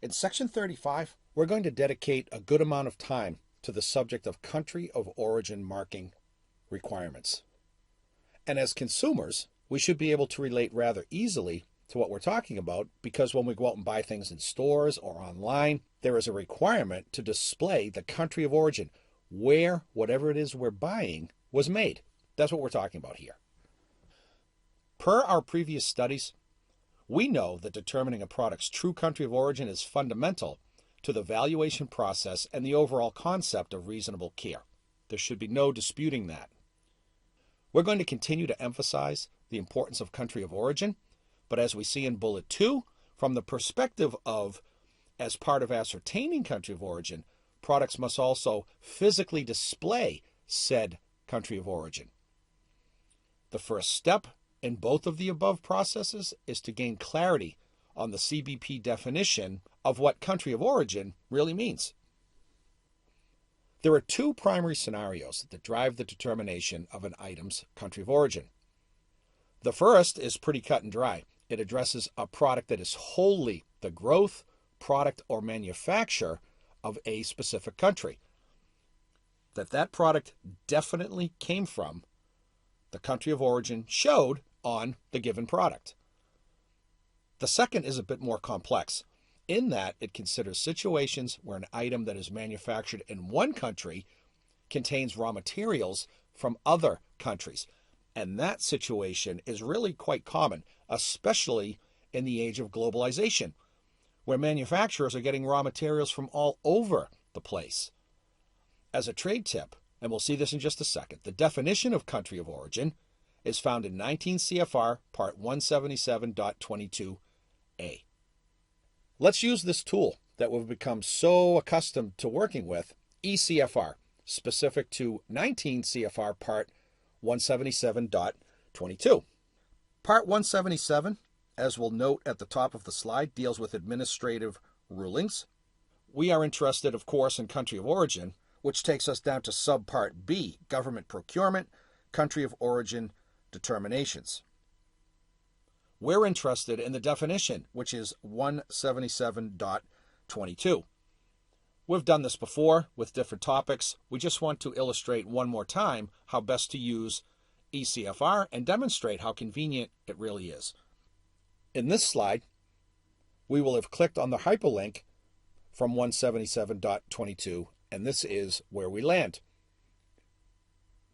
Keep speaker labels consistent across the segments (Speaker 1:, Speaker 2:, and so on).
Speaker 1: In Section 35, we're going to dedicate a good amount of time to the subject of country of origin marking requirements. And as consumers, we should be able to relate rather easily to what we're talking about because when we go out and buy things in stores or online, there is a requirement to display the country of origin, where whatever it is we're buying was made. That's what we're talking about here. Per our previous studies, we know that determining a product's true country of origin is fundamental to the valuation process and the overall concept of reasonable care. There should be no disputing that. We're going to continue to emphasize the importance of country of origin, but as we see in Bullet 2, from the perspective of, as part of ascertaining country of origin, products must also physically display said country of origin. The first step in both of the above processes is to gain clarity on the CBP definition of what country of origin really means. There are two primary scenarios that drive the determination of an item's country of origin. The first is pretty cut and dry. It addresses a product that is wholly the growth, product, or manufacture of a specific country. That product definitely came from the country of origin showed on the given product. The second is a bit more complex in that it considers situations where an item that is manufactured in one country contains raw materials from other countries. And that situation is really quite common, especially in the age of globalization, where manufacturers are getting raw materials from all over the place. As a trade tip, and we'll see this in just a second, the definition of country of origin is found in 19 CFR Part 177.22a. Let's use this tool that we've become so accustomed to working with, ECFR, specific to 19 CFR Part 177.22. Part 177, as we'll note at the top of the slide, deals with administrative rulings. We are interested, of course, in country of origin, which takes us down to Subpart B, government procurement, country of origin determinations. We're interested in the definition, which is 177.22. We've done this before with different topics. We just want to illustrate one more time how best to use ECFR and demonstrate how convenient it really is. In this slide, we will have clicked on the hyperlink from 177.22, and this is where we land.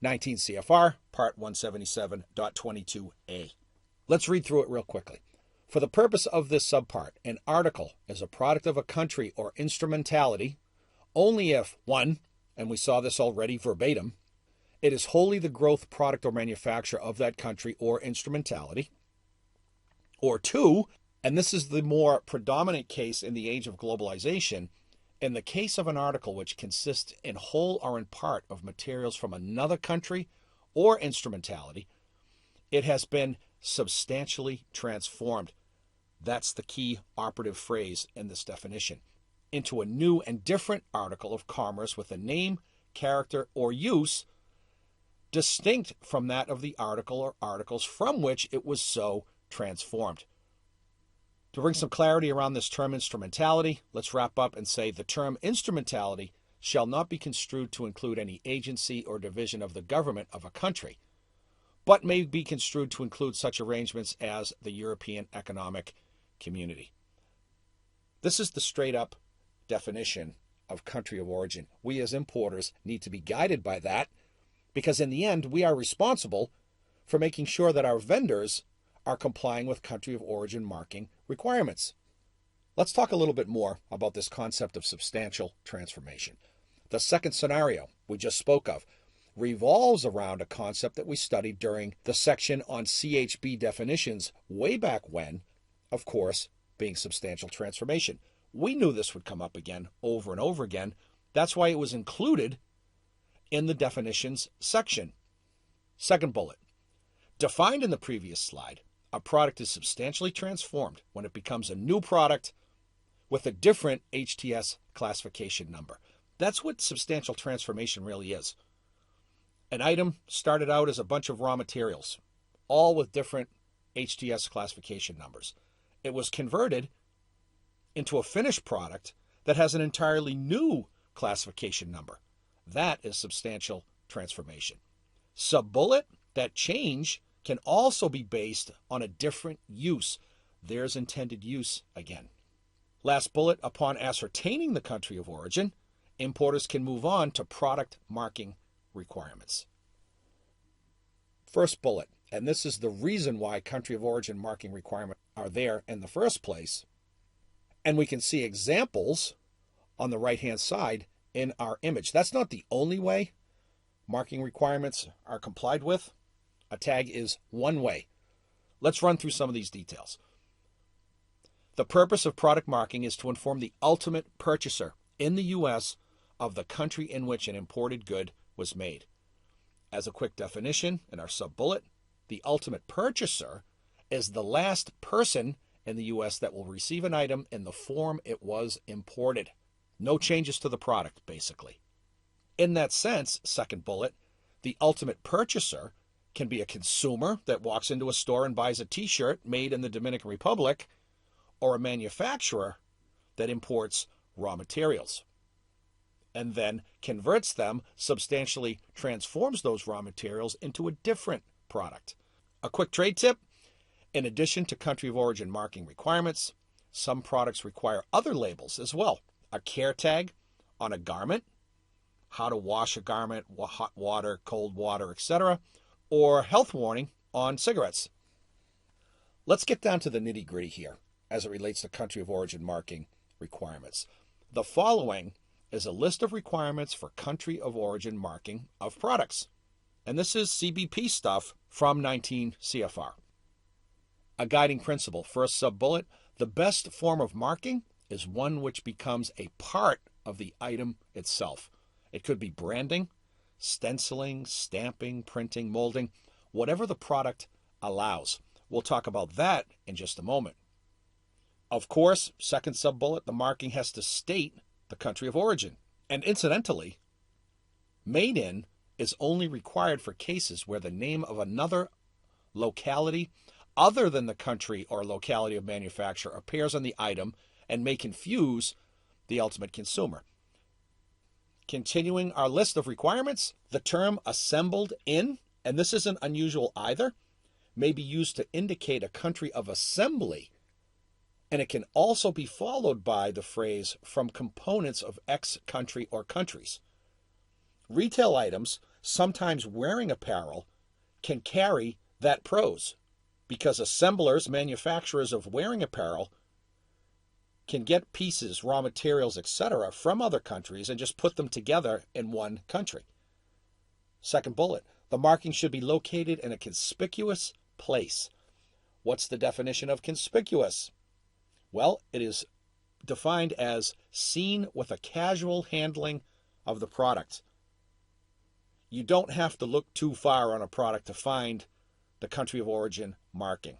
Speaker 1: 19 CFR, Part 177.22a. Let's read through it real quickly. For the purpose of this subpart, an article is a product of a country or instrumentality only if, 1, and we saw this already verbatim, it is wholly the growth, product, or manufacture of that country or instrumentality, or 2, and this is the more predominant case in the age of globalization, in the case of an article which consists in whole or in part of materials from another country or instrumentality, it has been substantially transformed. That's the key operative phrase in this definition. Into a new and different article of commerce with a name, character, or use distinct from that of the article or articles from which it was so transformed. To bring some clarity around this term instrumentality, let's wrap up and say the term instrumentality shall not be construed to include any agency or division of the government of a country, but may be construed to include such arrangements as the European Economic Community. This is the straight-up definition of country of origin. We as importers need to be guided by that because in the end, we are responsible for making sure that our vendors are complying with country of origin marking requirements. Let's talk a little bit more about this concept of substantial transformation. The second scenario we just spoke of revolves around a concept that we studied during the section on CHB definitions way back when, of course, being substantial transformation. We knew this would come up again over and over again. That's why it was included in the definitions section. Second bullet. Defined in the previous slide, a product is substantially transformed when it becomes a new product with a different HTS classification number. That's what substantial transformation really is. An item started out as a bunch of raw materials, all with different HTS classification numbers. It was converted into a finished product that has an entirely new classification number. That is substantial transformation. Sub-bullet, that change can also be based on a different use. There's intended use again. Last bullet, upon ascertaining the country of origin, importers can move on to product marking requirements. First bullet, and this is the reason why country of origin marking requirements are there in the first place. And we can see examples on the right-hand side in our image. That's not the only way marking requirements are complied with. A tag is one way. Let's run through some of these details. The purpose of product marking is to inform the ultimate purchaser in the U.S. of the country in which an imported good was made. As a quick definition in our sub-bullet, the ultimate purchaser is the last person in the U.S. that will receive an item in the form it was imported. No changes to the product, basically. In that sense, second bullet, the ultimate purchaser can be a consumer that walks into a store and buys a t-shirt made in the Dominican Republic, or a manufacturer that imports raw materials and then converts them, substantially transforms those raw materials into a different product. A quick trade tip: in addition to country of origin marking requirements, some products require other labels as well. A care tag on a garment, how to wash a garment, hot water, cold water, etc., or health warning on cigarettes. Let's get down to the nitty-gritty here as it relates to country of origin marking requirements. The following is a list of requirements for country of origin marking of products. And this is CBP stuff from 19 CFR. A guiding principle. First sub-bullet, the best form of marking is one which becomes a part of the item itself. It could be branding, stenciling, stamping, printing, molding, whatever the product allows. We'll talk about that in just a moment. Of course, second sub-bullet, the marking has to state the country of origin. And incidentally, made in is only required for cases where the name of another locality other than the country or locality of manufacture appears on the item and may confuse the ultimate consumer. Continuing our list of requirements, the term assembled in, and this isn't unusual either, may be used to indicate a country of assembly, and it can also be followed by the phrase from components of X country or countries. Retail items, sometimes wearing apparel, can carry that prose because assemblers, manufacturers of wearing apparel, can get pieces, raw materials, etc. from other countries and just put them together in one country. Second bullet, the marking should be located in a conspicuous place. What's the definition of conspicuous? Well, it is defined as seen with a casual handling of the product. You don't have to look too far on a product to find the country of origin marking.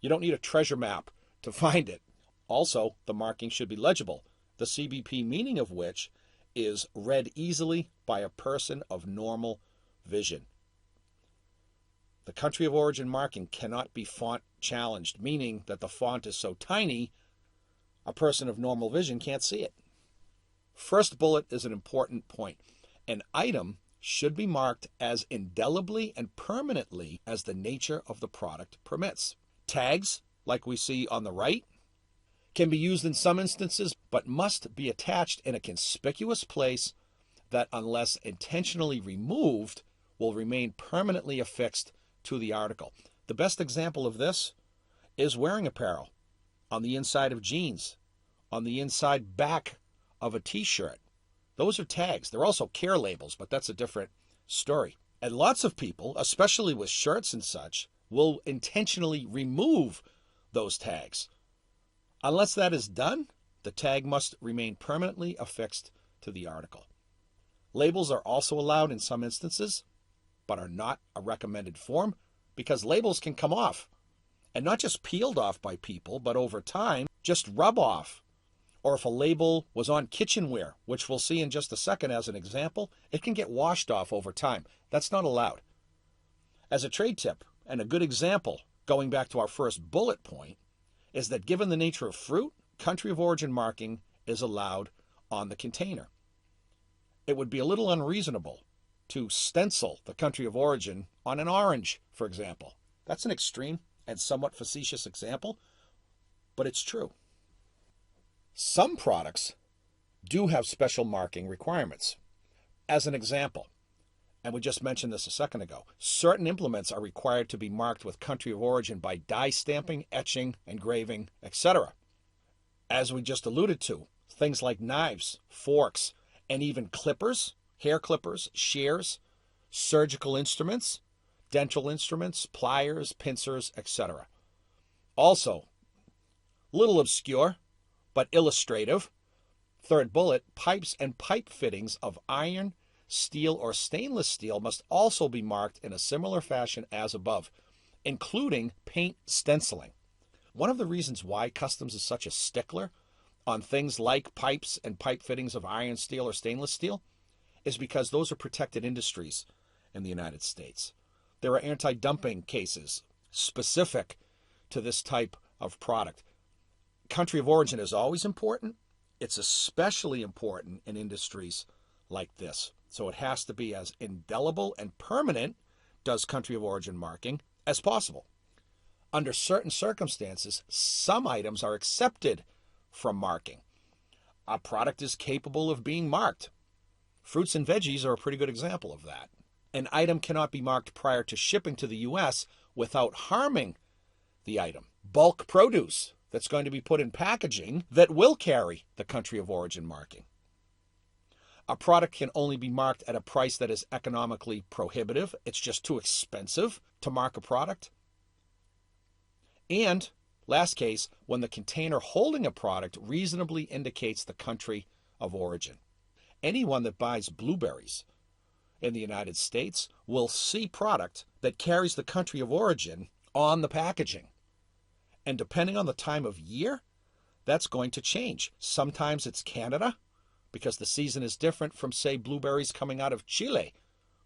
Speaker 1: You don't need a treasure map to find it. Also, the marking should be legible, the CBP meaning of which is read easily by a person of normal vision. The country of origin marking cannot be font challenged, meaning that the font is so tiny a person of normal vision can't see it. First bullet is an important point. An item should be marked as indelibly and permanently as the nature of the product permits. Tags, like we see on the right, can be used in some instances, but must be attached in a conspicuous place that, unless intentionally removed, will remain permanently affixed to the article. The best example of this is wearing apparel. On the inside of jeans, on the inside back of a t-shirt. Those are tags. They're also care labels, but that's a different story. And lots of people, especially with shirts and such, will intentionally remove those tags. Unless that is done, the tag must remain permanently affixed to the article. Labels are also allowed in some instances, but are not a recommended form because labels can come off. And not just peeled off by people, but over time, just rub off. Or if a label was on kitchenware, which we'll see in just a second as an example, it can get washed off over time. That's not allowed. As a trade tip, and a good example, going back to our first bullet point, is that given the nature of fruit, country of origin marking is allowed on the container. It would be a little unreasonable to stencil the country of origin on an orange, for example. That's an extreme and somewhat facetious example, but it's true. Some products do have special marking requirements. As an example, and we just mentioned this a second ago, certain implements are required to be marked with country of origin by die stamping, etching, engraving, etc. As we just alluded to, things like knives, forks, and even clippers, hair clippers, shears, surgical instruments, dental instruments, pliers, pincers, etc. Also, little obscure, but illustrative, third bullet, pipes and pipe fittings of iron, steel, or stainless steel must also be marked in a similar fashion as above, including paint stenciling. One of the reasons why Customs is such a stickler on things like pipes and pipe fittings of iron, steel, or stainless steel is because those are protected industries in the United States. There are anti-dumping cases specific to this type of product. Country of origin is always important. It's especially important in industries like this. So it has to be as indelible and permanent, does country of origin marking, as possible. Under certain circumstances, some items are accepted from marking. A product is capable of being marked. Fruits and veggies are a pretty good example of that. An item cannot be marked prior to shipping to the U.S. without harming the item. Bulk produce that's going to be put in packaging that will carry the country of origin marking. A product can only be marked at a price that is economically prohibitive. It's just too expensive to mark a product. And, last case, when the container holding a product reasonably indicates the country of origin. Anyone that buys blueberries in the United States will see product that carries the country of origin on the packaging. And depending on the time of year, that's going to change. Sometimes it's Canada, because the season is different from, say, blueberries coming out of Chile,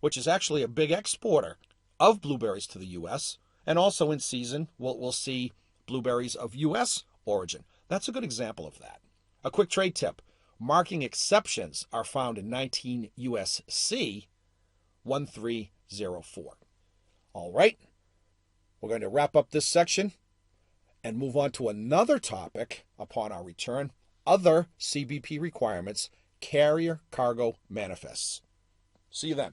Speaker 1: which is actually a big exporter of blueberries to the U.S. And also in season, we'll see blueberries of U.S. origin. That's a good example of that. A quick trade tip. Marking exceptions are found in 19 U.S.C. 1304. All right, we're going to wrap up this section and move on to another topic upon our return. Other CBP requirements, carrier cargo manifests. See you then.